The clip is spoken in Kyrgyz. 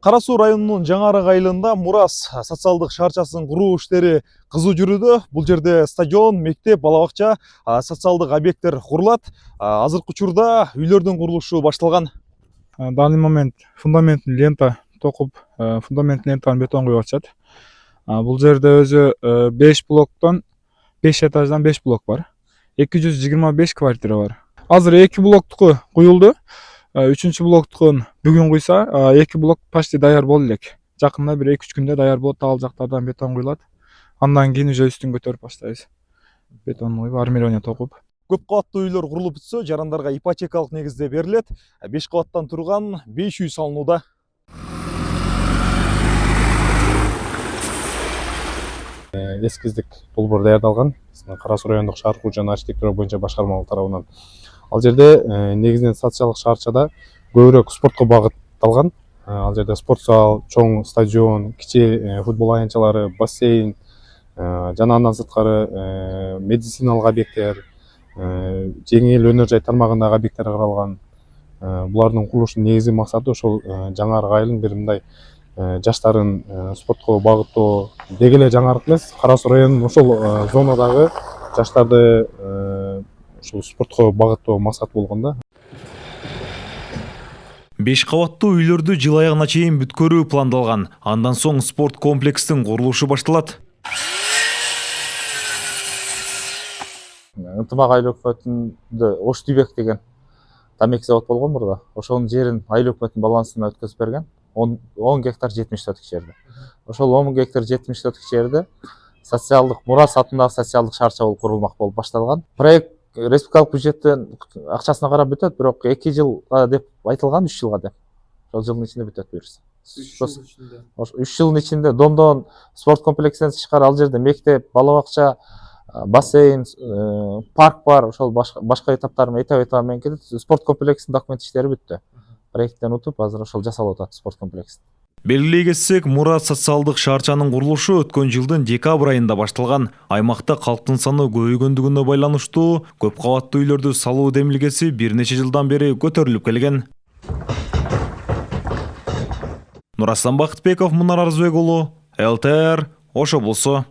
Кара Суу районунун Жаңы Арак айылында Мурас социалдык шаарчасын куруу иштери кызуу жүрүүдө. Бул жерде стадион, мектеп, бала бакча, социалдык объекттер курулат. Азыркы учурда үйлөрдүн курулушу башталган. В данный момент фундамент лента токуп, фундамент лентаны бетон куюп атышат. Бул жерде өзү 5 блоктон 5 этаждан 5 блок бар. 225 квартира бар. Азыр 2 блоктуку куюлду. 3 блоктукун бүгүн куйса, 2 блок почти даяр болду элек. Жакында бир 2-3 күндө даяр болот, ал жактардан бетон куюлат. Андан кийин уже үстүн көтөрүп баштайбыз. Бетон куюп, армирование токуп. Көп кабаттуу үйлөр курулуп бүтсө, жарандарга ипотекалык негизде берилет. 5 кабаттан турган 5 үй салынууда. Эскиздик долбоор даярдалган. Кара Суу райондук шаар куруу жана архитектура боюнча башкармалык тарабынан. Ал жерде негизинен социалдык шаарчада көбүрөөк спортко багытталган. Ал жерде спорт зал, чоң стадион, кичи футбол аянтчалары, бассейн жана андан сырткары медициналык объекттер, жеңил өнөр жай тармагындагы объекттер каралган. Булардын курулушунун негизги максаты ошол Жаңы Арак айылын бир мындай жаштарын спортко багыттоо, деги эле Жаңы Арак эмес, Кара Суу районунун ошол зонадагы жаштарды ушул спортко багыттоо максат болгон да. 5 кабаттуу үйлөрдү жыл аягына чейин бүткөрүү пландалган. Андан соң спорт комплекстин курулушу башталат. Ынтымак айыл өкмөтүндө Ош Дүйбек деген тамеки завод болгон мурда. Ошонун жерин айыл өкмөтүнүн балансына өткөзүп берген. 10 гектар 70 соток жерде. Ошол 10 гектар 70 соток жерде социалдык Мурас атындагы социалдык шаарча болуп курулмак болуп башталган. Проект республикалык бюджеттен акчасына карап бүтөт, бирок 2 жылга деп айтылган, 3 жылга деп. Ошол жылдын ичинде бүтөт буюрса. 3 жылдын ичинде домдон спорт комплексинен тышкары ал жерде мектеп, бала бакча, бассейн, парк бар. Ошол башка этаптарын этап менен кетет. Спорт комплексинин документ иштери бүттү. Проекттен утуп, азыр ошол жасалып атат спорт комплекси. Белгилей кетсек, Мурас социалдык шаарчанын курулушу өткөн жылдын декабрь айында башталган. Аймакта калктын саны көбөйгөндүгүнө байланыштуу көп кабаттуу үйлөрдү салуу демилгеси бир нече жылдан бери көтөрүлүп келген. Нурастан Бакытбеков, Мунар Арзбек уулу, ЛТР, Ош облусу.